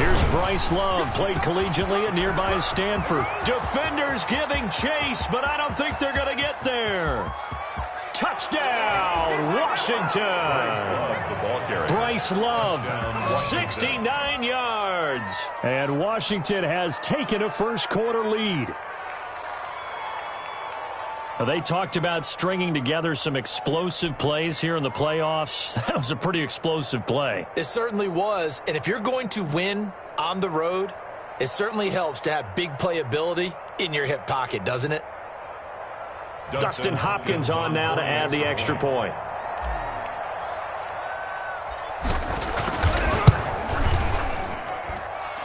Here's Bryce Love, played collegiately at nearby Stanford. Defenders giving chase, but I don't think they're going to get there. Touchdown, Washington. Bryce Love, 69 yards. And Washington has taken a first-quarter lead. They talked about stringing together some explosive plays here in the playoffs. That was a pretty explosive play. It certainly was. And if you're going to win on the road, it certainly helps to have big playability in your hip pocket, doesn't it? Dustin Hopkins on now to add the extra point.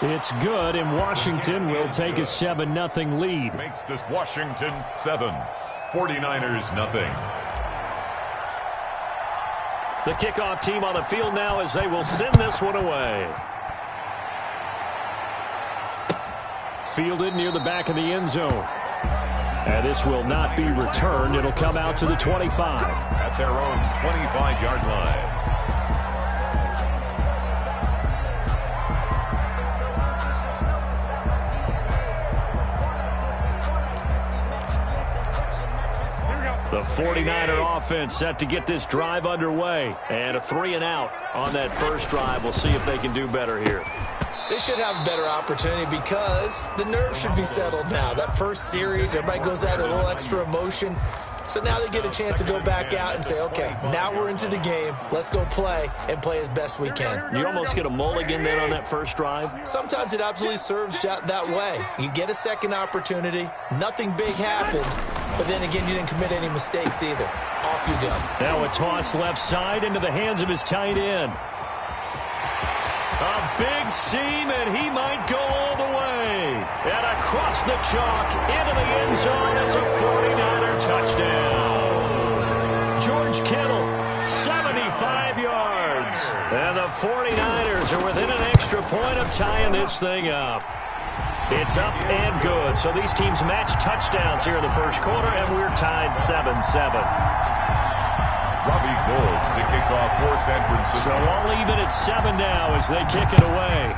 It's good, and Washington will take a 7-0 lead. Makes this Washington 7. 49ers nothing. The kickoff team on the field now as they will send this one away. Fielded near the back of the end zone. And this will not be returned. It'll come out to the 25. At their own 25-yard line. The 49er offense set to get this drive underway. And a 3-and-out on that first drive. We'll see if they can do better here. They should have a better opportunity because the nerves should be settled now. That first series, everybody goes out a little extra emotion. So now they get a chance to go back out and say, okay, now we're into the game. Let's go play and play as best we can. You almost get a mulligan then on that first drive? Sometimes it absolutely serves that way. You get a second opportunity. Nothing big happened. But then again, you didn't commit any mistakes either. Off you go. Now a toss left side into the hands of his tight end. A big seam, and he might go all the way. And across the chalk, into the end zone. It's a 49er touchdown. George Kittle, 75 yards. And the 49ers are within an extra point of tying this thing up. It's up and good. So these teams match touchdowns here in the first quarter, and we're tied 7-7. Robbie Gould to kick off for San Francisco. So all even at 7 now as they kick it away.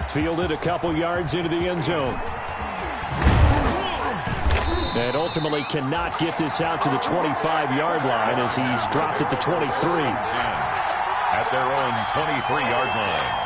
Fielded a couple yards into the end zone. And ultimately cannot get this out to the 25-yard line as he's dropped at the 23. At their own 23-yard line.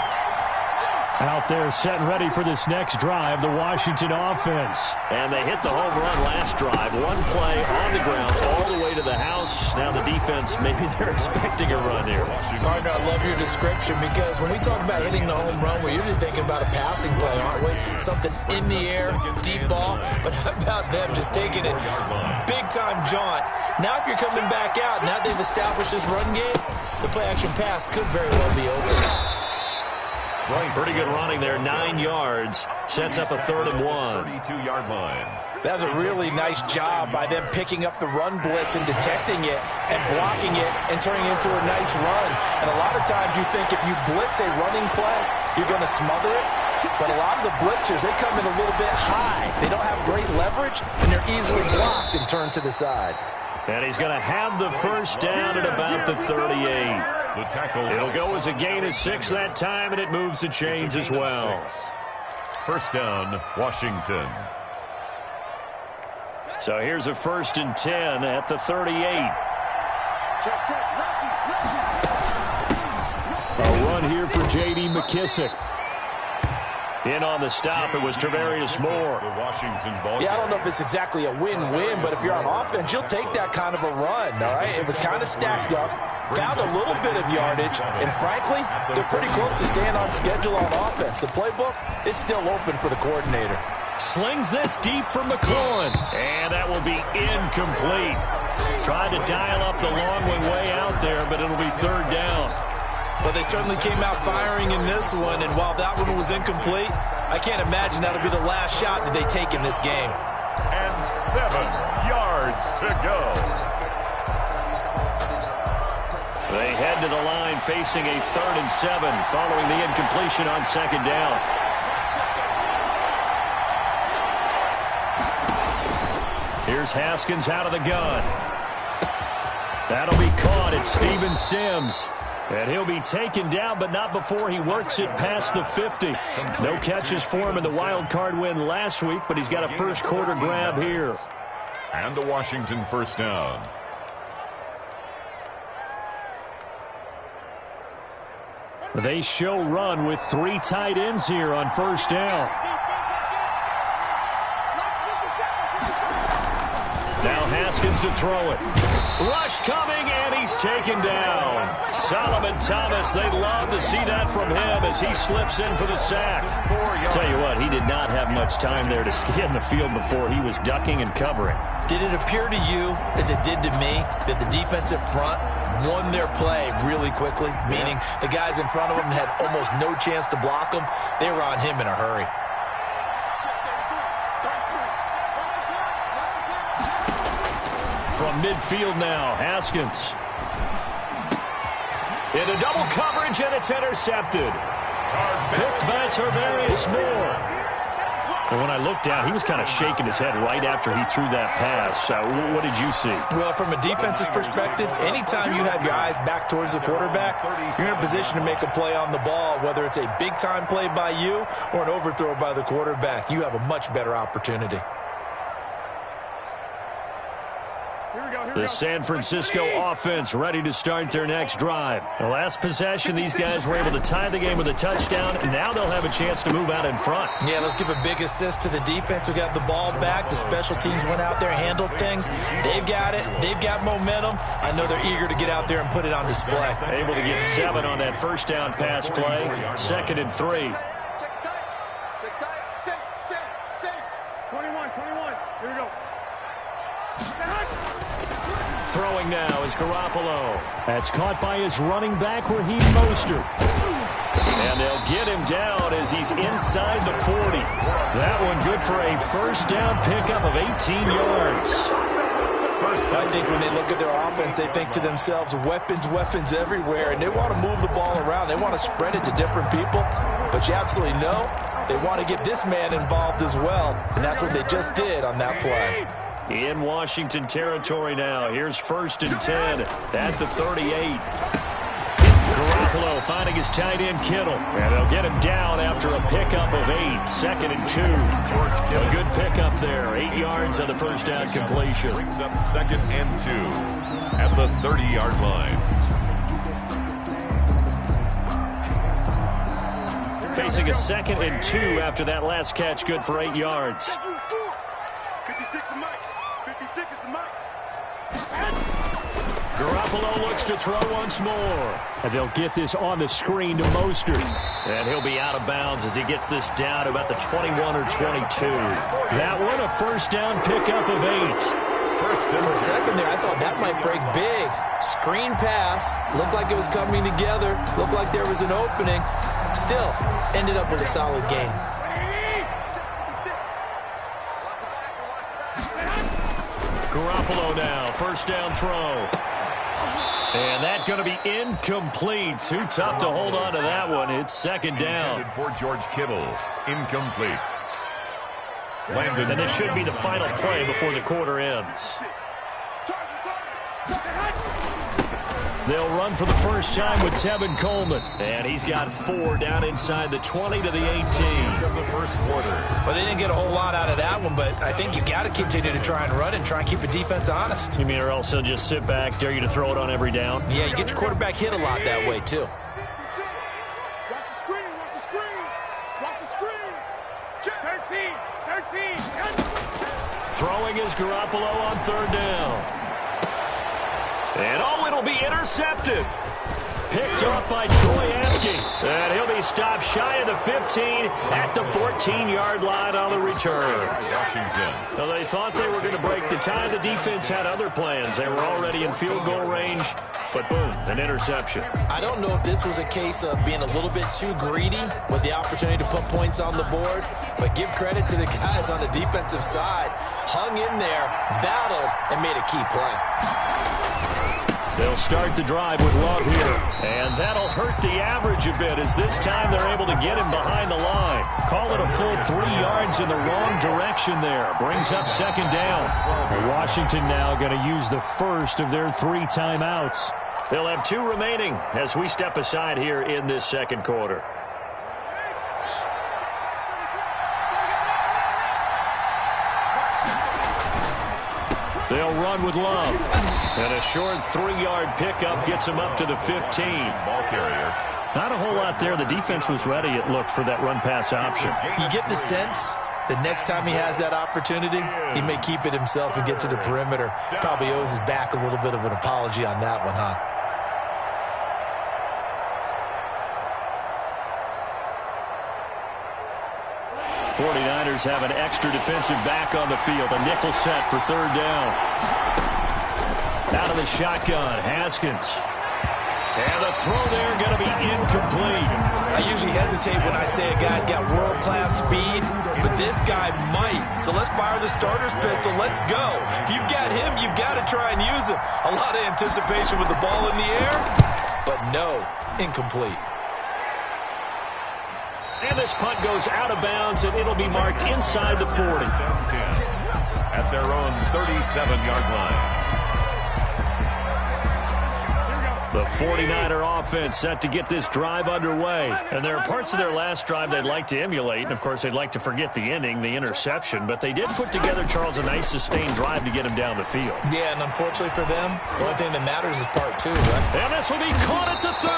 Out there set and ready for this next drive, the Washington offense. And they hit the home run last drive. One play on the ground all the way to the house. Now the defense, maybe they're expecting a run here. Partner, I love your description because when we talk about hitting the home run, we're usually thinking about a passing play, aren't we? Something in the air, deep ball. But how about them just taking it big-time jaunt? Now if you're coming back out, now they've established this run game, the play-action pass could very well be over. Pretty good running there, 9 yards. Sets up a 3rd and 1. 32-yard line. That was a really nice job by them picking up the run blitz and detecting it and blocking it and turning it into a nice run. And a lot of times you think if you blitz a running play, you're going to smother it. But a lot of the blitzers, they come in a little bit high. They don't have great leverage, and they're easily blocked and turned to the side. And he's going to have the first down at about the 38. The tackle. It'll go as a gain of 6 that time, and it moves the chains as well. First down, Washington. So here's a 1st and 10 at the 38. A run here for J.D. McKissick. In on the stop, it was Travarius Moore. Yeah, I don't know if it's exactly a win-win, but if you're on offense, you'll take that kind of a run, all right? It was kind of stacked up, found a little bit of yardage, and frankly, they're pretty close to staying on schedule on offense. The playbook is still open for the coordinator. Slings this deep for McLaurin, and that will be incomplete. Tried to dial up the long one way out there, but it'll be 3rd down. But they certainly came out firing in this one, and while that one was incomplete, I can't imagine that'll be the last shot that they take in this game. And 7 yards to go. They head to the line facing a 3rd and 7 following the incompletion on 2nd down. Here's Haskins out of the gun. That'll be caught at Steven Sims. And he'll be taken down, but not before he works it past the 50. No catches for him in the wild card win last week, but he's got a first quarter grab here. And a Washington first down. They show run with 3 tight ends here on first down. Now Haskins to throw it. Rush coming, and he's taken down. Solomon Thomas, they love to see that from him as he slips in for the sack. Tell you what, he did not have much time there to scan the field before he was ducking and covering. Did it appear to you, as it did to me, that the defensive front won their play really quickly? Meaning the guys in front of them had almost no chance to block him. They were on him in a hurry. From midfield now, Haskins. Into double coverage, and it's intercepted. Picked by Tarvarius Moore. And when I looked down, he was kind of shaking his head right after he threw that pass. What did you see? Well, from a defense's perspective, anytime you have your eyes back towards the quarterback, you're in a position to make a play on the ball, whether it's a big-time play by you or an overthrow by the quarterback. You have a much better opportunity. The San Francisco offense ready to start their next drive. The last possession, these guys were able to tie the game with a touchdown, and now they'll have a chance to move out in front. Yeah, let's give a big assist to the defense who got the ball back. The special teams went out there, handled things. They've got it. They've got momentum. I know they're eager to get out there and put it on display. Able to get 7 on that first down pass play. 2nd and 3. 21. Here we go. Throwing now is Garoppolo. That's caught by his running back, Raheem Mostert. And they'll get him down as he's inside the 40. That one good for a first down pickup of 18 yards. I think when they look at their offense, they think to themselves, weapons everywhere, and they want to move the ball around. They want to spread it to different people, but you absolutely know they want to get this man involved as well, and that's what they just did on that play. In Washington territory now. Here's 1st and 10 at the 38. Garoppolo finding his tight end Kittle. And they'll get him down after a pickup of 8. 2nd and 2. A good pickup there. 8 yards on the first down completion. Brings up 2nd and 2 at the 30-yard line. Facing a 2nd and 2 after that last catch, good for 8 yards. Garoppolo looks to throw once more. And they'll get this on the screen to Mostert. And he'll be out of bounds as he gets this down to about the 21 or 22. That one a first down pickup of 8. For a second there, I thought that might break big. Screen pass. Looked like it was coming together. Looked like there was an opening. Still, ended up with a solid game. Garoppolo now, first down throw. And that's going to be incomplete. Too tough to hold on to that one. It's 2nd down. Intended for George Kittle. Incomplete. And this should be the final play before the quarter ends. They'll run for the first time with Tevin Coleman. And he's got 4 down inside the 20 to the 18. Of the first quarter. Well, they didn't get a whole lot out of that one, but I think you got to continue to try and run and try and keep the defense honest. You mean or else they'll just sit back, dare you to throw it on every down? Yeah, you get your quarterback hit a lot that way, too. Watch the screen. Watch the screen. 13. Throwing is Garoppolo on 3rd down. And it'll be intercepted. Picked off by Troy Apke. And he'll be stopped shy of the 15 at the 14-yard line on the return. Washington. So they thought they were going to break the tie. The defense had other plans. They were already in field goal range. But boom, an interception. I don't know if this was a case of being a little bit too greedy with the opportunity to put points on the board, but give credit to the guys on the defensive side. Hung in there, battled, and made a key play. They'll start the drive with Love here. And that'll hurt the average a bit as this time they're able to get him behind the line. Call it a full 3 yards in the wrong direction there. Brings up 2nd down. Washington now going to use the first of their 3 timeouts. They'll have 2 remaining as we step aside here in this second quarter. They'll run with Love. And a short 3-yard pickup gets him up to the 15. Ball carrier. Not a whole lot there. The defense was ready, it looked, for that run-pass option. You get the sense the next time he has that opportunity, he may keep it himself and get to the perimeter. Probably owes his back a little bit of an apology on that one, huh? '49ers have an extra defensive back on the field. A nickel set for 3rd down. Out of the shotgun, Haskins. And the throw there going to be incomplete. I usually hesitate when I say a guy's got world-class speed, but this guy might. So let's fire the starter's pistol. Let's go. If you've got him, you've got to try and use him. A lot of anticipation with the ball in the air, but no, incomplete. And this punt goes out of bounds, and it'll be marked inside the 40. At their own 37-yard line. The 49er offense set to get this drive underway. And there are parts of their last drive they'd like to emulate. And, of course, they'd like to forget the ending, the interception. But they did put together, Charles, a nice sustained drive to get him down the field. Yeah, and unfortunately for them, the only thing that matters is part 2, right? And this will be caught at the 30.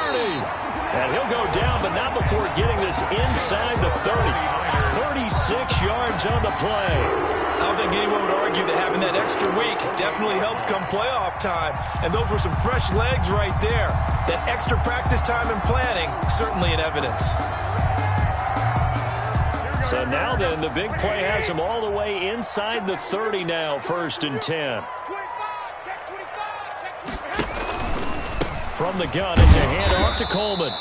And he'll go down, but not before getting this inside the 30. 36 yards on the play. I don't think anyone would argue that having that extra week definitely helps come playoff time. And those were some fresh legs right there. That extra practice time and planning, certainly in evidence. So now then, the big play has him all the way inside the 30 now, 1st and 10. From the gun, it's a handoff to Coleman.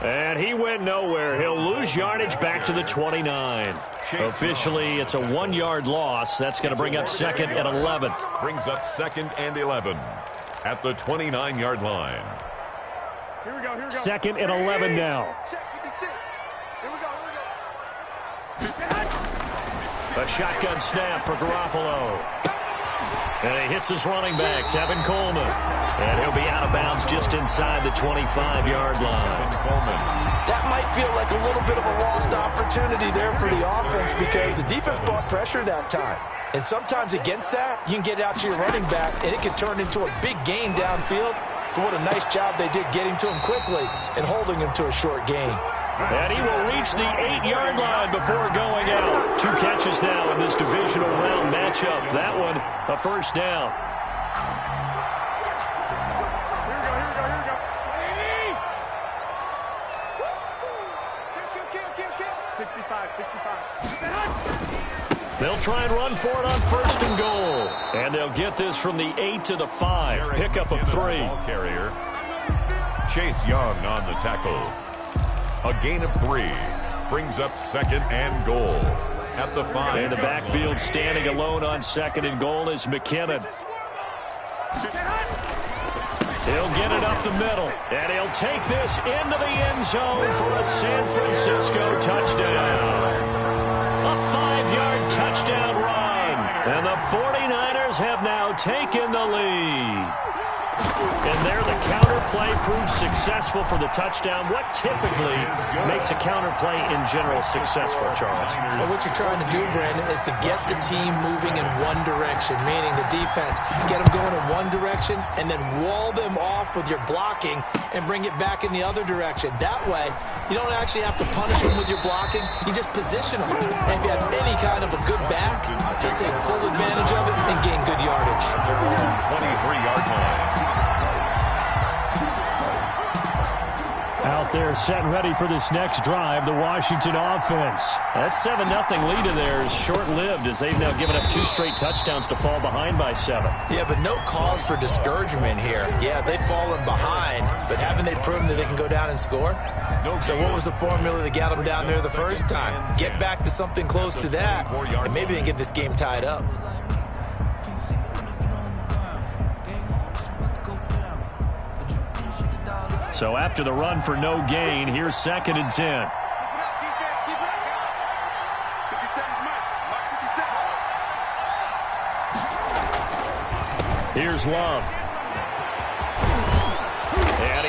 And he went nowhere. He'll lose yardage back to the 29. Officially, it's a 1-yard loss. That's going to bring up 2nd and 11. Brings up 2nd and 11 at the 29-yard line. Here we go. 2nd and 11 now. Here we go. A shotgun snap for Garoppolo. And he hits his running back, Tevin Coleman. And he'll be out of bounds just inside the 25-yard line. That might feel like a little bit of a lost opportunity there for the offense because the defense brought pressure that time. And sometimes against that, you can get out to your running back, and it can turn into a big gain downfield. But what a nice job they did getting to him quickly and holding him to a short gain. And he will reach the 8-yard line before going out. 2 catches now in this divisional round matchup. That one, a 1st down. They'll try and run for it on 1st and goal. And they'll get this from the 8 to the 5. Pickup of 3. Ball carrier. Chase Young on the tackle. A gain of 3. Brings up 2nd and goal at the 5. In the backfield, standing alone on 2nd and goal is McKinnon. He'll get it up the middle, and he'll take this into the end zone for a San Francisco touchdown. A 5-yard touchdown run, and the 49ers have now taken the lead. And there the counter play proves successful for the touchdown. What typically makes a counter play in general successful, Charles? Well, what you're trying to do, Brandon, is to get the team moving in one direction, meaning the defense. Get them going in one direction and then wall them off with your blocking and bring it back in the other direction. That way, you don't actually have to punish them with your blocking. You just position them. And if you have any kind of a good back, he'll take full advantage of it and gain good yardage. 23-yard line. Out there set and ready for this next drive, the Washington offense. That 7-0 lead of theirs short-lived as they've now given up 2 straight touchdowns to fall behind by 7. Yeah, but no cause for discouragement here. Yeah, they've fallen behind, but haven't they proven that they can go down and score? So what was the formula that got them down there the first time? Get back to something close to that, and maybe they can get this game tied up. So after the run for no gain, here's 2nd and 10. Here's Love.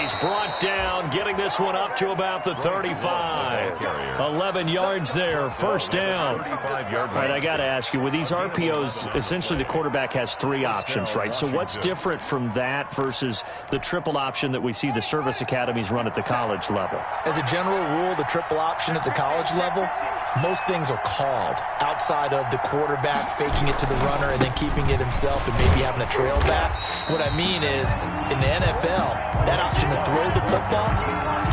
he's brought down, getting this one up to about the 35. 11 yards there, first down. All right, I got to ask you, with these RPOs, essentially the quarterback has 3 options, right? So what's different from that versus the triple option that we see the service academies run at the college level? As a general rule, the triple option at the college level, most things are called outside of the quarterback faking it to the runner and then keeping it himself and maybe having a trail back. What I mean is, in the NFL, that option to throw the football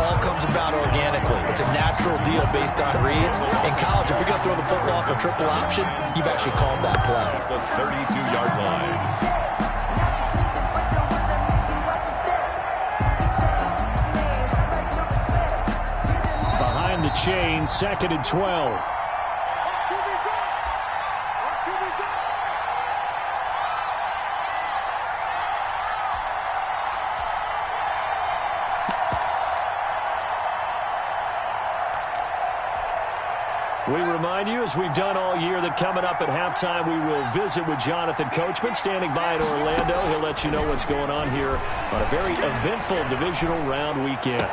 all comes about organically. It's a natural deal based on reads. In college, if you're going to throw the football off a triple option, you've actually called that play. The 32-yard line. The chain, 2nd and 12. We remind you, as we've done all year, that coming up at halftime, we will visit with Jonathan Coachman, standing by in Orlando. He'll let you know what's going on here on a very eventful divisional round weekend.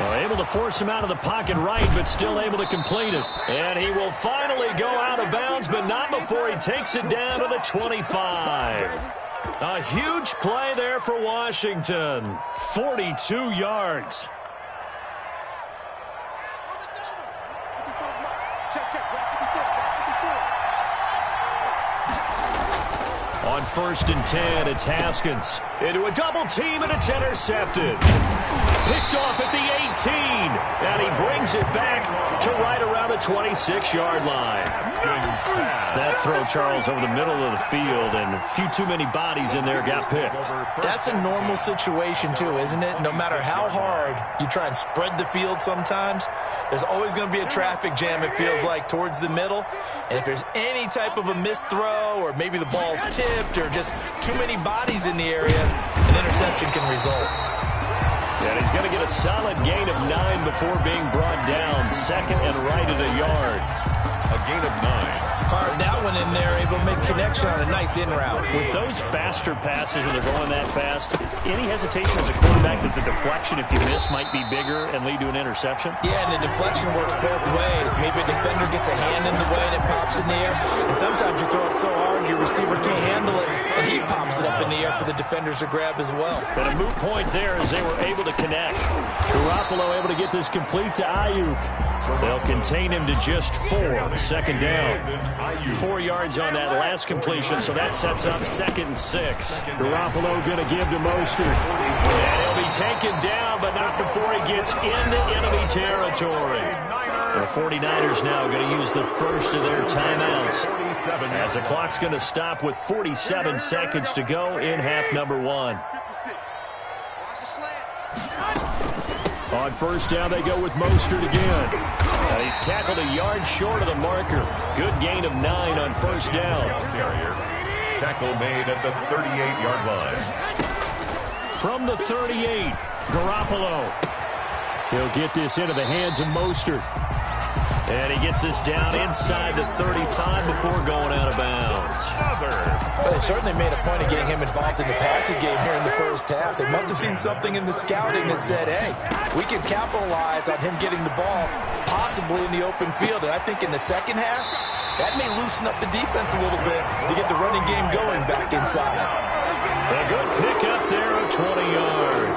Well, able to force him out of the pocket right, but still able to complete it. And he will finally go out of bounds, but not before he takes it down to the 25. A huge play there for Washington. 42 yards. On 1st and 10, it's Haskins. Into a double team, and it's intercepted. Picked off at the 18, and he brings it back to right around the 26-yard line. That throw, Charles, over the middle of the field, and a few too many bodies in there got picked. That's a normal situation, too, isn't it? No matter how hard you try and spread the field sometimes, there's always going to be a traffic jam, it feels like, towards the middle. And if there's any type of a missed throw, or maybe the ball's tipped, or just too many bodies in the area, an interception can result. And he's going to get a solid gain of 9 before being brought down. 2nd and right at a yard. A gain of 9. Fired that one in there, able to make connection on a nice in route. With those faster passes, and they're going that fast, any hesitation as a quarterback that the deflection, if you miss, might be bigger and lead to an interception? Yeah, and the deflection works both ways. Maybe a defender gets a hand in the way and it pops in the air. And sometimes you throw it so hard your receiver can't handle it, and he pops it up in the air for the defenders to grab as well. But a moot point there as they were able to connect. Garoppolo able to get this complete to Ayuk. They'll contain him to just 4. 2nd down. 4 yards on that last completion, so that sets up 2nd and 6. Garoppolo going to give to Mostert. And he'll be taken down, but not before he gets into enemy territory. The 49ers now going to use the first of their timeouts, as the clock's going to stop with 47 seconds to go in half number 1. On 1st down, they go with Mostert again. And he's tackled a yard short of the marker. Good gain of 9 on 1st down. Tackle made at the 38-yard line. From the 38, Garoppolo. He'll get this into the hands of Mostert. And he gets this down inside the 35 before going out of bounds. Well, they certainly made a point of getting him involved in the passing game here in the first half. They must have seen something in the scouting that said, hey, we can capitalize on him getting the ball possibly in the open field. And I think in the second half, that may loosen up the defense a little bit to get the running game going back inside. A good pickup there of 20 yards.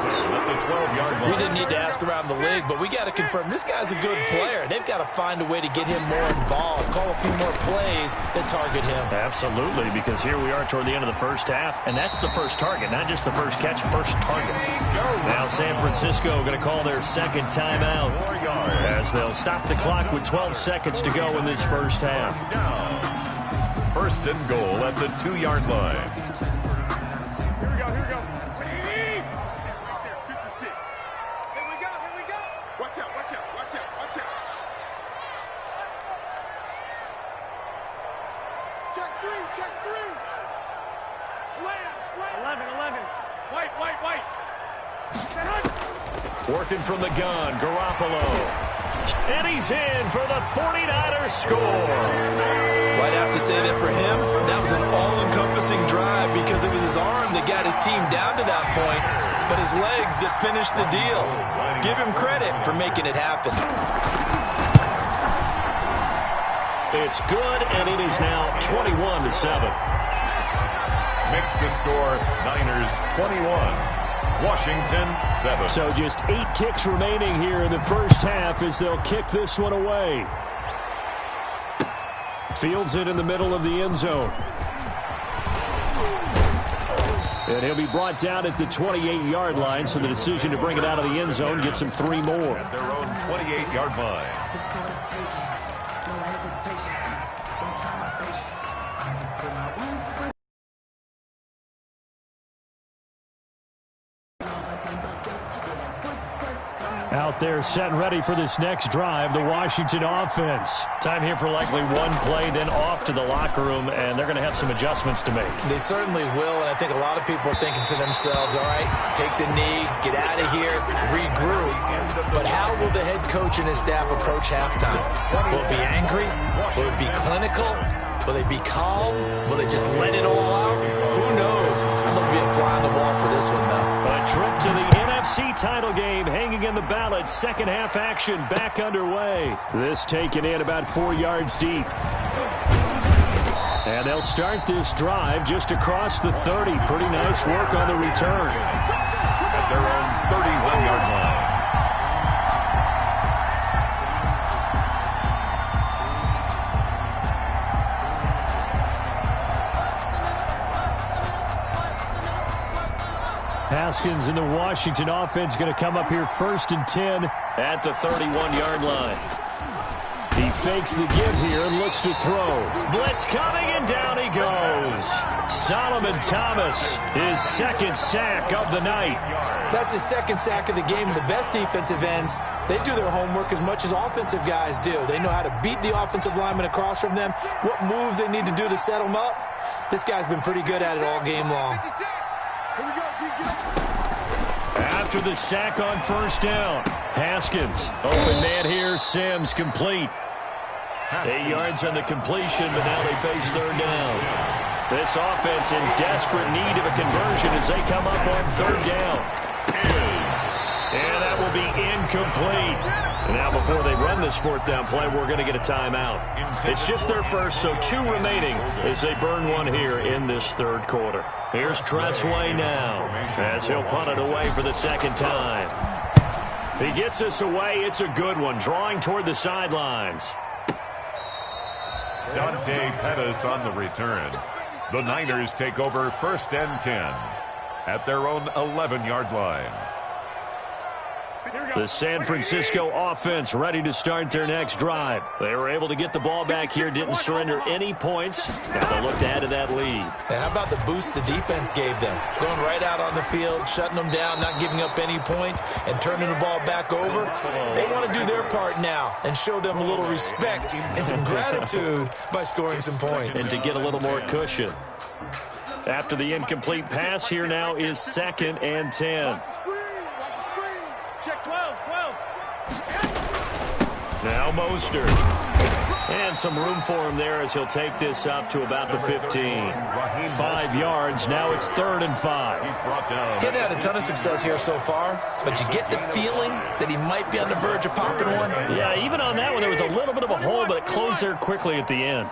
We didn't need to ask around the league, but we got to confirm this guy's a good player. They've got to find a way to get him more involved, call a few more plays that target him. Absolutely, because here we are toward the end of the first half, and that's the first target, not just the first catch, first target. Now San Francisco going to call their 2nd timeout, as they'll stop the clock with 12 seconds to go in this first half. 1st and goal at the 2-yard line. Check 3. Slam. 11. White. Working from the gun, Garoppolo. And he's in for the 49ers score. Well, I'd have to say that for him, that was an all-encompassing drive because it was his arm that got his team down to that point. but his legs that finished the deal. Give him credit for making it happen. It's good, and it is now 21-7. Makes the score Niners 21, Washington 7. So just 8 ticks remaining here in the first half as they'll kick this one away. Fields it in the middle of the end zone. And he'll be brought down at the 28-yard line, so the decision to bring it out of the end zone gets him 3 more. At their own 28-yard line. Out there set and ready for this next drive, the Washington offense. Time here for likely one play, then off to the locker room, and they're going to have some adjustments to make. They certainly will, and I think a lot of people are thinking to themselves, all right, take the knee, get out of here, regroup. But how will the head coach and his staff approach halftime? Will it be angry? Will it be clinical? Will they be calm? Will they just let it all out? Who knows? I'm going to be a fly on the wall for this one, though. A trip to the NFC title game hanging in the balance. Second half action back underway. This taken in about 4 yards deep. And they'll start this drive just across the 30. Pretty nice work on the return. At their own 31-yard line. Haskins and the Washington offense going to come up here 1st and 10 at the 31-yard line. He fakes the give here and looks to throw. Blitz coming, and down he goes. Solomon Thomas, his 2nd sack of the night. That's his 2nd sack of the game. And the best defensive ends, they do their homework as much as offensive guys do. They know how to beat the offensive lineman across from them, what moves they need to do to set them up. This guy's been pretty good at it all game long. Here we go, After the sack on 1st down, Haskins, open man here, Sims complete. 8 yards on the completion, but now they face 3rd down. This offense in desperate need of a conversion as they come up on 3rd down. And that will be incomplete. And now before they run this 4th down play, we're going to get a timeout. It's just their first, so 2 remaining as they burn one here in this 3rd quarter. Here's Tressway now as he'll punt it away for the 2nd time. He gets this away. It's a good one, drawing toward the sidelines. Dante Pettis on the return. The Niners take over 1st and 10 at their own 11-yard line. The San Francisco offense ready to start their next drive. They were able to get the ball back here, didn't surrender any points. Now they'll look to add to that lead. How about the boost the defense gave them? Going right out on the field, shutting them down, not giving up any points, and turning the ball back over. They want to do their part now and show them a little respect and some gratitude by scoring some points. And to get a little more cushion. After the incomplete pass, here now is 2nd and 10. Check 12. Now Mostert. And some room for him there as he'll take this up to about the 15. 5 yards. Now it's 3rd and 5. He's had a ton of success here so far, but you get the feeling that he might be on the verge of popping one. Yeah, even on that one, there was a little bit of a hole, but it closed there quickly at the end.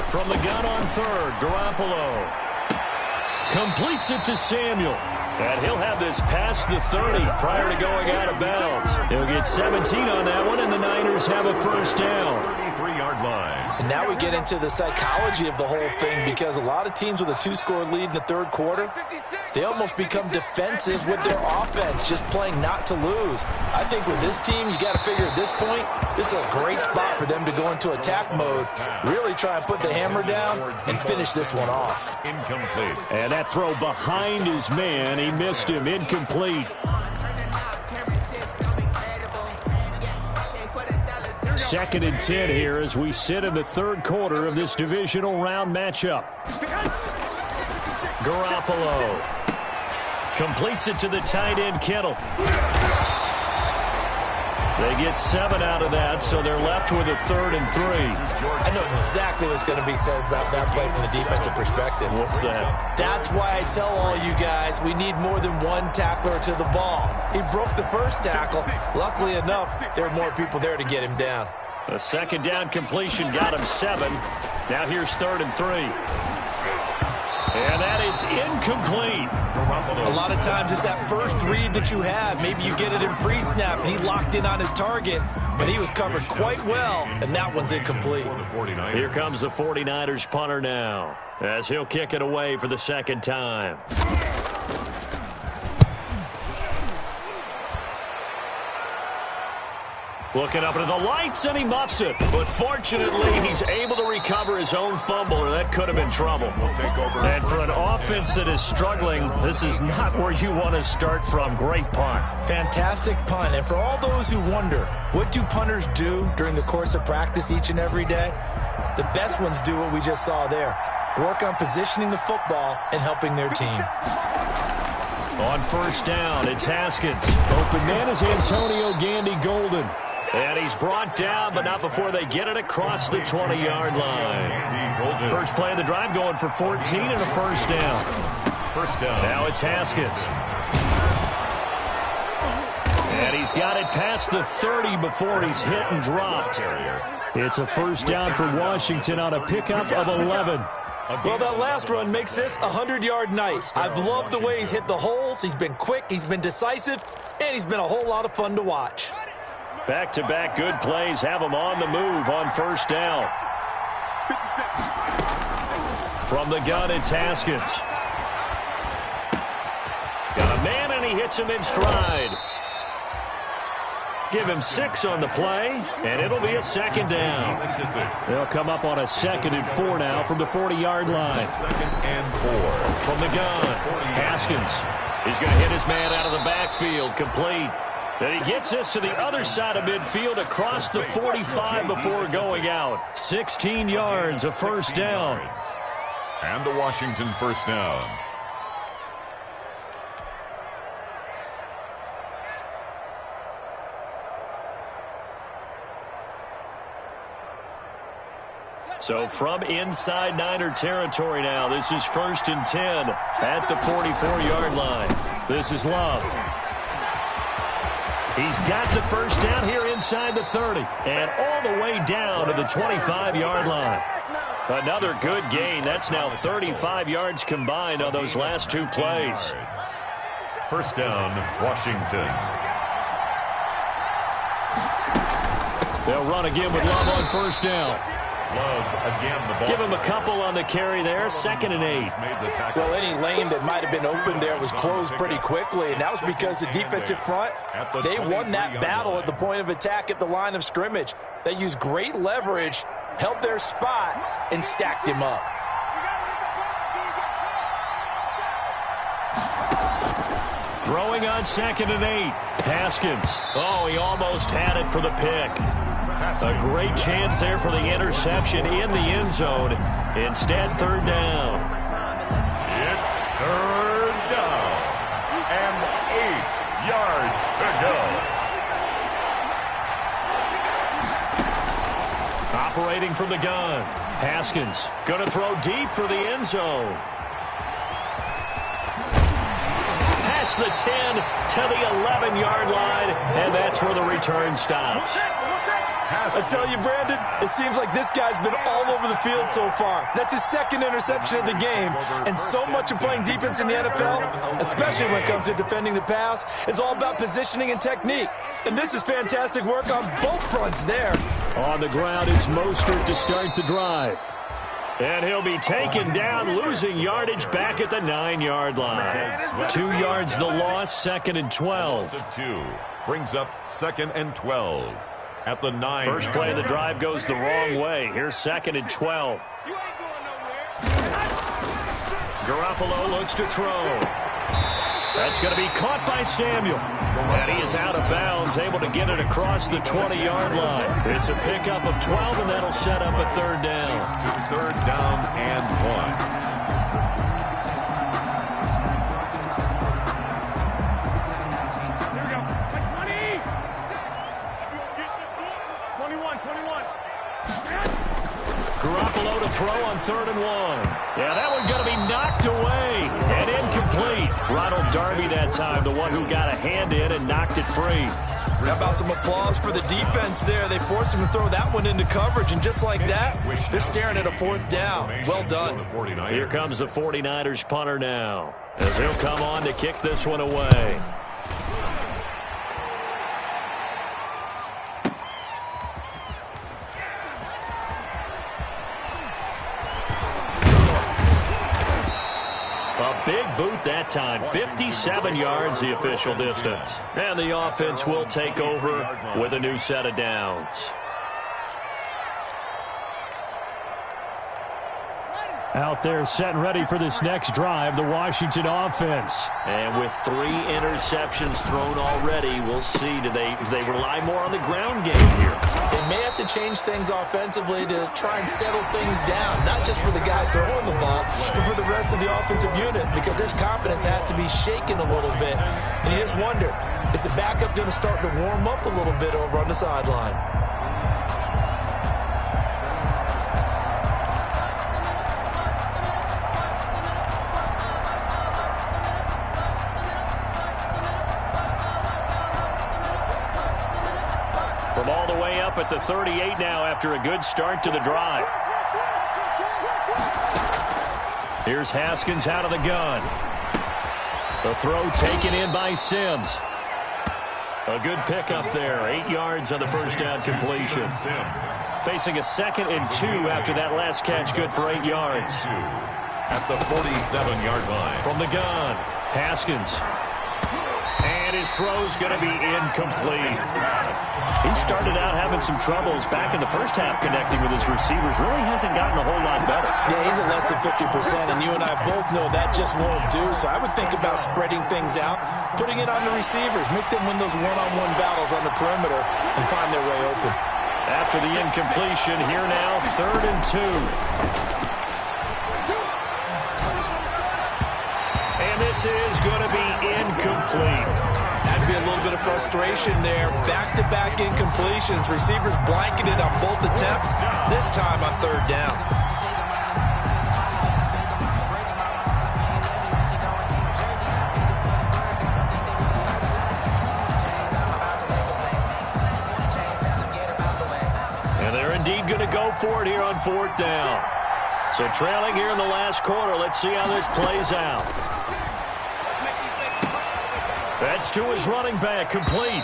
From the gun on 3rd, Garoppolo completes it to Samuel. And he'll have this past the 30 prior to going out of bounds. He'll get 17 on that one, and the Niners have a 1st down. 33-yard line. And now we get into the psychology of the whole thing, because a lot of teams with a 2-score lead in the 3rd quarter, they almost become defensive with their offense, just playing not to lose. I think with this team, you got to figure at this point, this is a great spot for them to go into attack mode, really try and put the hammer down and finish this one off. Incomplete. And that throw behind his man, he missed him, incomplete. 2nd and 10 here as we sit in the 3rd quarter of this divisional round matchup. Garoppolo completes it to the tight end, Kittle. They get 7 out of that, so they're left with a 3rd and 3. I know exactly what's going to be said about that play from the defensive perspective. What's that? That's why I tell all you guys we need more than one tackler to the ball. He broke the first tackle. Luckily enough, there were more people there to get him down. A 2nd down completion got him 7. Now here's 3rd and 3. And that is incomplete. A lot of times it's that first read that you have. Maybe you get it in pre-snap. He locked in on his target, but he was covered quite well, and that one's incomplete. Here comes the 49ers punter now, as he'll kick it away for the 2nd time. Looking up into the lights, and he muffs it. But fortunately, he's able to recover his own fumble, or that could have been trouble. And for an offense that is struggling, this is not where you want to start from. Great punt. Fantastic punt. And for all those who wonder, what do punters do during the course of practice each and every day? The best ones do what we just saw there. Work on positioning the football and helping their team. On 1st down, it's Haskins. Open man is Antonio Gandy Golden. And he's brought down, but not before they get it across the 20-yard line. First play of the drive going for 14 and a 1st down. Now it's Haskins. And he's got it past the 30 before he's hit and dropped. It's a 1st down for Washington on a pickup of 11. Well, that last run makes this a 100-yard night. I've loved the way he's hit the holes. He's been quick, he's been decisive, and he's been a whole lot of fun to watch. Back-to-back good plays have him on the move on 1st down. From the gun, it's Haskins. Got a man, and he hits him in stride. Give him 6 on the play, and it'll be a 2nd down. They'll come up on a 2nd and 4 now from the 40-yard line. 2nd and 4. From the gun, Haskins. He's going to hit his man out of the backfield, complete. And he gets this to the other side of midfield across the 45 before going out. 16 yards, a 1st down. And the Washington 1st down. So from inside Niner territory now, this is 1st and 10 at the 44-yard line. This is Love. He's got the 1st down here inside the 30 and all the way down to the 25-yard line. Another good gain. That's now 35 yards combined on those last 2 plays. 1st down, Washington. They'll run again with Love on 1st down. Love again the ball. Give him a couple on the carry there. 2nd and 8. Well, any lane that might have been open there was closed pretty quickly, and that was because the defensive front, they won that battle at the point of attack at the line of scrimmage. They used great leverage, held their spot, and stacked him up. Throwing on 2nd and 8. Haskins. Oh, he almost had it for the pick. A great chance there for the interception in the end zone. Instead, 3rd down. It's 3rd down. And 8 yards to go. Operating from the gun. Haskins going to throw deep for the end zone. Past the 10 to the 11-yard line, and that's where the return stops. I tell you, Brandon, it seems like this guy's been all over the field so far. That's his 2nd interception of the game. And so much of playing defense in the NFL, especially when it comes to defending the pass, is all about positioning and technique. And this is fantastic work on both fronts there. On the ground, it's Mostert to start the drive. And he'll be taken down, losing yardage back at the 9-yard line. 2 yards the loss, 2nd and 12. 2 brings up 2nd and 12. At the 9. First play of the drive goes the wrong way. Here's 2nd and 12. Garoppolo looks to throw. That's going to be caught by Samuel. And he is out of bounds, able to get it across the 20-yard line. It's a pickup of 12, and that'll set up a 3rd down. 3rd down and 1. Garoppolo to throw on 3rd and 1. Yeah, that one going to be knocked away and incomplete. Ronald Darby that time, the one who got a hand in and knocked it free. How about some applause for the defense there? They forced him to throw that one into coverage, and just like that, they're staring at a 4th down. Well done. Here comes the 49ers punter now, as he'll come on to kick this one away. Big boot that time. 57 yards the official distance. And the offense will take over with a new set of downs. Out there set and ready for this next drive, the Washington offense. And with 3 interceptions thrown already, we'll see, do they rely more on the ground game here? They may have to change things offensively to try and settle things down, not just for the guy throwing the ball, but for the rest of the offensive unit, because their confidence has to be shaken a little bit. And you just wonder, is the backup going to start to warm up a little bit over on the sideline? From all the way up at the 38 now after a good start to the drive. Here's Haskins out of the gun. The throw taken in by Sims. A good pickup there. 8 yards on the first down completion. Facing a 2nd and 2 after that last catch. Good for 8 yards. At the 47-yard line. From the gun, Haskins. And his throw's going to be incomplete. He started out having some troubles back in the first half connecting with his receivers. Really hasn't gotten a whole lot better. Yeah, he's at less than 50%, and you and I both know that just won't do. So I would think about spreading things out, putting it on the receivers, make them win those one-on-one battles on the perimeter, and find their way open. After the incompletion, here now, 3rd and 2. And this is going to be incomplete. Had to be a little bit of frustration there. Back-to-back incompletions. Receivers blanketed on both attempts, this time on 3rd down. And they're indeed going to go for it here on 4th down. So trailing here in the last quarter. Let's see how this plays out. That's to his running back, complete.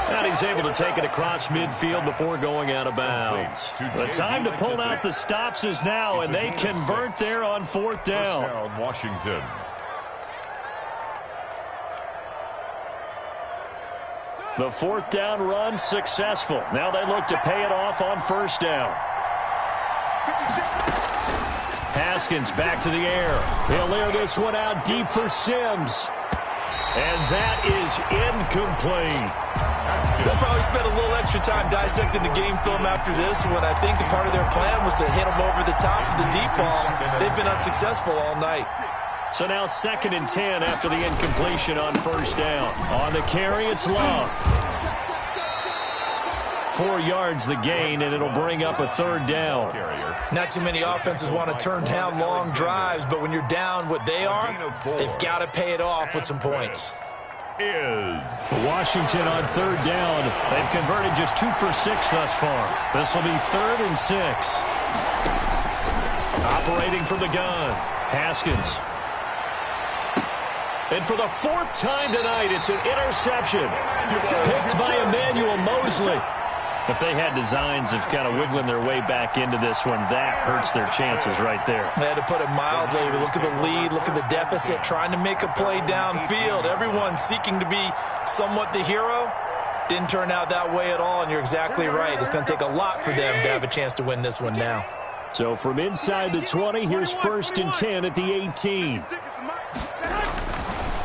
And he's able to take it across midfield before going out of bounds. The time to pull out the stops is now, and they convert there on 4th down. Washington. The 4th down run successful. Now they look to pay it off on 1st down. Haskins back to the air. He'll air this one out deep for Sims. And that is incomplete. They'll probably spend a little extra time dissecting the game film after this one. I think the part of their plan was to hit them over the top of the deep ball. They've been unsuccessful all night. So now 2nd and 10 after the incompletion on 1st down. On the carry, it's Love. 4 yards the gain, and it'll bring up a 3rd down. Not too many offenses want to turn down long drives, but when you're down what they are, they've got to pay it off with some points. Washington on 3rd down. They've converted just 2 for 6 thus far. This will be 3rd and 6. Operating from the gun, Haskins. And for the 4th time tonight, it's an interception. Picked by Emmanuel Mosley. If they had designs of kind of wiggling their way back into this one, that hurts their chances right there. They had to put it mildly. Look at the lead, look at the deficit, trying to make a play downfield. Everyone seeking to be somewhat the hero. Didn't turn out that way at all, and you're exactly right. It's going to take a lot for them to have a chance to win this one now. So from inside the 20, here's 1st and 10 at the 18.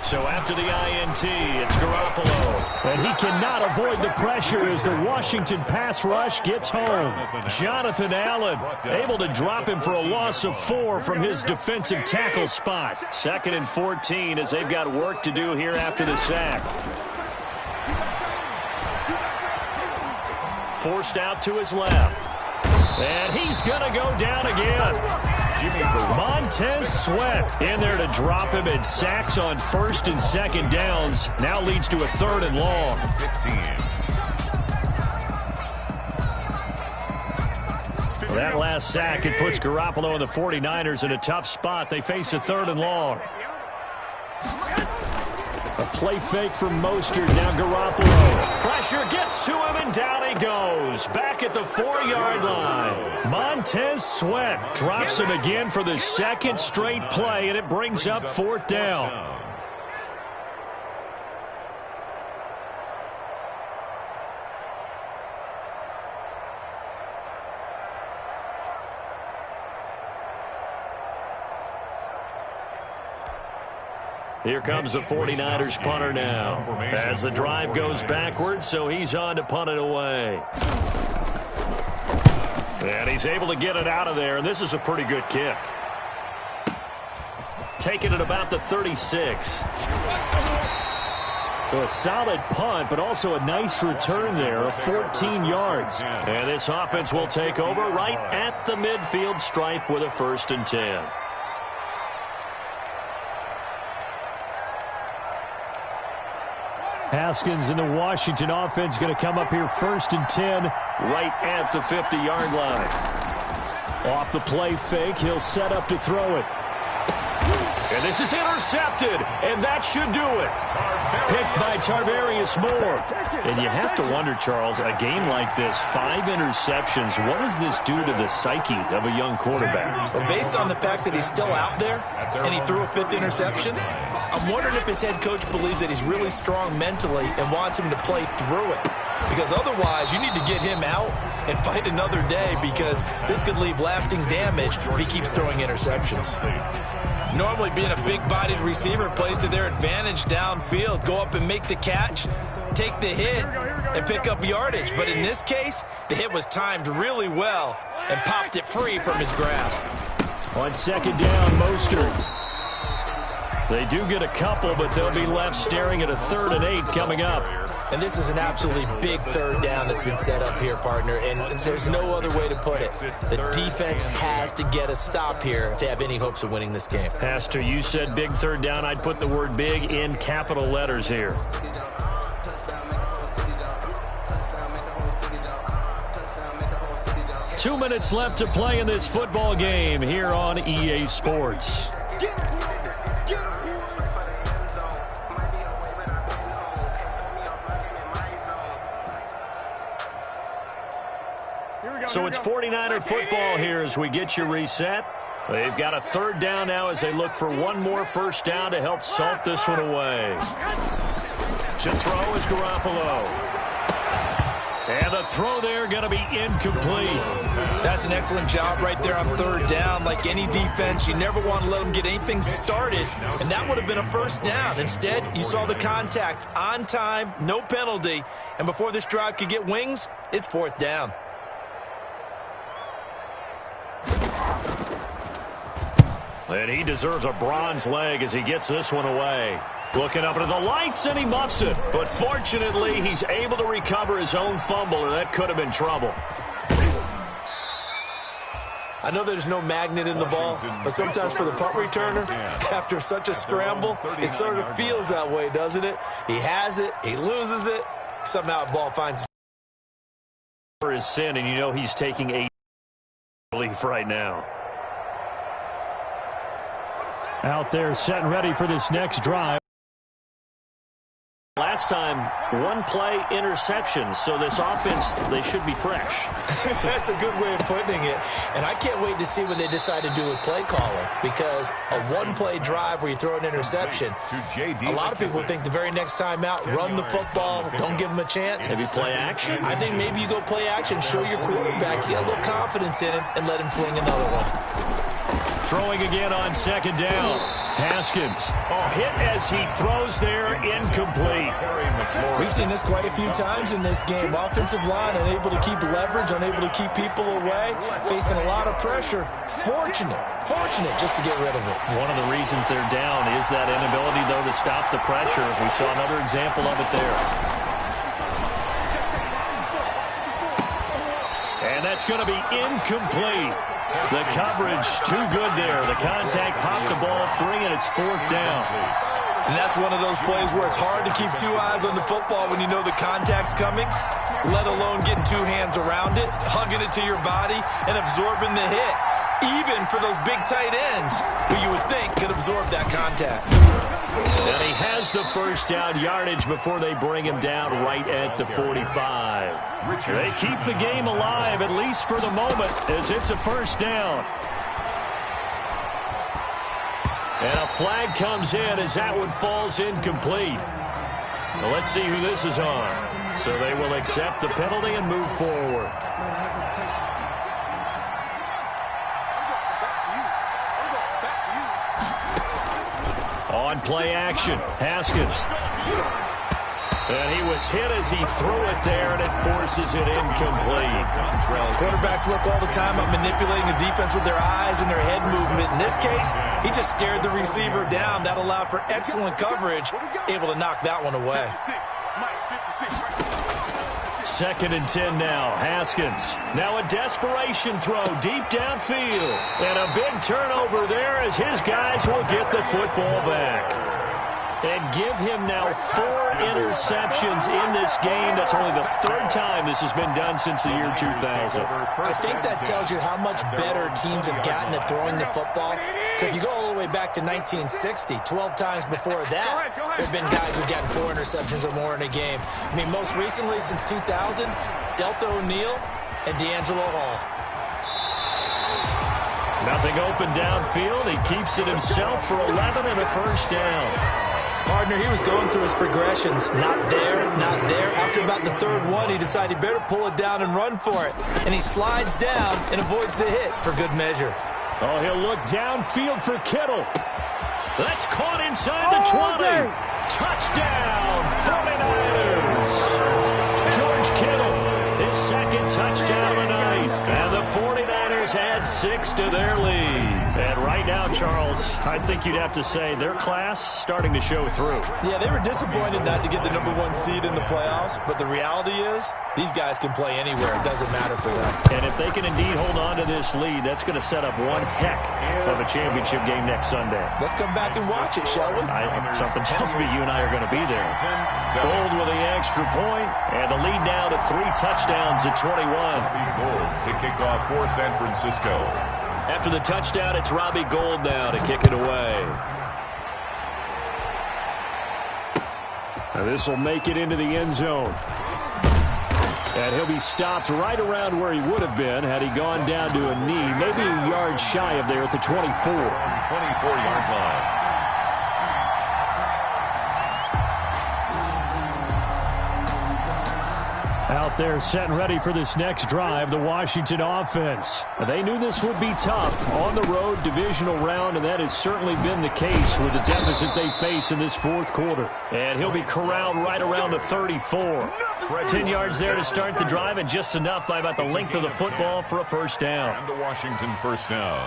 So after the INT, it's Garoppolo. And he cannot avoid the pressure as the Washington pass rush gets home. Jonathan Allen able to drop him for a loss of 4 from his defensive tackle spot. 2nd and 14 as they've got work to do here after the sack. Forced out to his left. And he's going to go down again. Montez Sweat in there to drop him in sacks on first and second downs. Now leads to a 3rd and long. 15. That last sack, it puts Garoppolo and the 49ers in a tough spot. They face a 3rd and long. A play fake from Mostert. Now Garoppolo. Pressure gets to him, and down he goes. Back at the 4-yard line. Montez Sweat drops him again for the 2nd straight play, and it brings up 4th down. Here comes the 49ers punter now. As the drive goes backwards, so he's on to punt it away. And he's able to get it out of there, and this is a pretty good kick. Taking it about the 36. So a solid punt, but also a nice return there of 14 yards. And this offense will take over right at the midfield stripe with a 1st and 10. Haskins and the Washington offense going to come up here 1st and 10 right at the 50-yard line. Off the play fake, he'll set up to throw it. And this is intercepted, and that should do it. Picked by Tarvarius Moore. And you have to wonder, Charles, a game like this, 5 interceptions, what does this do to the psyche of a young quarterback? Well, based on the fact that he's still out there and he threw a 5th interception, I'm wondering if his head coach believes that he's really strong mentally and wants him to play through it. Because otherwise, you need to get him out and fight another day, because this could leave lasting damage if he keeps throwing interceptions. Normally, being a big-bodied receiver plays to their advantage downfield. Go up and make the catch, take the hit, and pick up yardage. But in this case, the hit was timed really well and popped it free from his grasp. On 2nd down, Mostert. They do get a couple, but they'll be left staring at a 3rd and 8 coming up. And this is an absolutely big 3rd down that's been set up here, partner, and there's no other way to put it. The defense has to get a stop here if they have any hopes of winning this game. Pastor, you said big 3rd down. I'd put the word big in capital letters here. Two minutes left to play in this football game here on EA Sports. So it's 49er football here as we get you reset. They've got a 3rd down now as they look for one more 1st down to help salt this one away. To throw is Garoppolo. And the throw there going to be incomplete. That's an excellent job right there on 3rd down. Like any defense, you never want to let them get anything started, and that would have been a 1st down. Instead, you saw the contact on time, no penalty, and before this drive could get wings, it's 4th down. And he deserves a bronze leg as he gets this one away. Looking up into the lights, and he muffs it. But fortunately, he's able to recover his own fumble, or that could have been trouble. I know there's no magnet in the ball, but sometimes for the punt returner, after such a scramble, it sort of feels that way, doesn't it? He has it, he loses it, somehow the ball finds for his sin, and you know he's taking a relief right now. Out there set and ready for this next drive. Last time, 1 play interception, so this offense, they should be fresh. That's a good way of putting it. And I can't wait to see what they decide to do with play calling, because a 1-play drive where you throw an interception, a lot of people think the very next time out, run the football, don't give them a chance. Maybe play action? I think maybe you go play action, show your quarterback, you got a little confidence in him, and let him fling another one. Throwing again on 2nd down. Haskins. Hit as he throws there, incomplete. We've seen this quite a few times in this game. Offensive line unable to keep leverage, unable to keep people away, facing a lot of pressure. Fortunate just to get rid of it. One of the reasons they're down is that inability, though, to stop the pressure. We saw another example of it there. And And that's going to be incomplete. The coverage too good there. The contact popped the ball free, and it's 4th down. And that's one of those plays where it's hard to keep 2 eyes on the football when you know the contact's coming, let alone getting 2 hands around it, hugging it to your body, and absorbing the hit, even for those big tight ends who you would think could absorb that contact. And he has the first down yardage before they bring him down right at the 45. They keep the game alive, at least for the moment, as it's a first down. And a flag comes in as that one falls incomplete. Well, let's see who this is on. So they will accept the penalty and move forward. On play action, Haskins. And he was hit as he threw it there, and it forces it incomplete. Quarterbacks work all the time on manipulating the defense with their eyes and their head movement. In this case, he just stared the receiver down. That allowed for excellent coverage, able to knock that one away. 2nd and 10 now, Haskins. Now a desperation throw deep downfield. And a big turnover there as his guys will get the football back. And give him now 4 interceptions in this game. That's only the 3rd time this has been done since the year 2000. I think that tells you how much better teams have gotten at throwing the football. If you go all the way back to 1960, 12 times before that, there have been guys who've gotten 4 interceptions or more in a game. I mean, most recently, since 2000, Delta O'Neal and D'Angelo Hall. Nothing open downfield. He keeps it himself for 11 and a first down. Partner, he was going through his progressions. Not there, not there. After about the 3rd one, he decided he better pull it down and run for it. And he slides down and avoids the hit for good measure. Oh, he'll look downfield for Kittle. That's caught inside the 20. Touchdown, 49ers. George Kittle, his 2nd touchdown of the night. And the 49ers add 6 to their lead. And right now, Charles, I think you'd have to say their class starting to show through. Yeah, they were disappointed not to get the #1 seed in the playoffs, but the reality is these guys can play anywhere. It doesn't matter for them. And if they can indeed hold on to this lead, that's going to set up one heck of a championship game next Sunday. Let's come back and watch it, shall we? Something tells me you and I are going to be there. Gold with the extra point, and the lead now to 3 touchdowns at 21. Gold to kick off for San Francisco. After the touchdown, it's Robbie Gould now to kick it away. Now this will make it into the end zone. And he'll be stopped right around where he would have been had he gone down to a knee, maybe a yard shy of there at the 24. 24-yard line. Out there set and ready for this next drive, the Washington offense. They knew this would be tough on the road, divisional round, and that has certainly been the case with the deficit they face in this 4th quarter. And he'll be corralled right around the 34. 10 yards there to start the drive, and just enough by about the length of the football for a first down. And the Washington first down.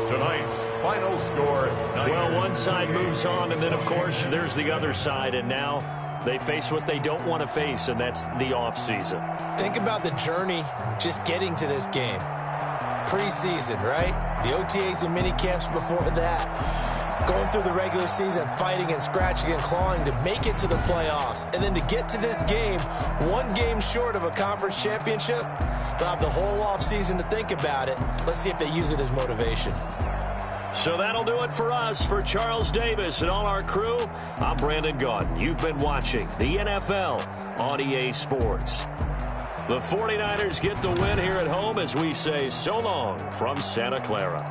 Tonight's final score. Well, one side moves on, and then, of course, there's the other side, and now they face what they don't want to face, and that's the offseason. Think about the journey just getting to this game. Preseason, right? The OTAs and mini camps before that. Going through the regular season, fighting and scratching and clawing to make it to the playoffs. And then to get to this game, 1 game short of a conference championship, they'll have the whole offseason to think about it. Let's see if they use it as motivation. So that'll do it for us. For Charles Davis and all our crew, I'm Brandon Gaudin. You've been watching the NFL on EA Sports. The 49ers get the win here at home as we say so long from Santa Clara.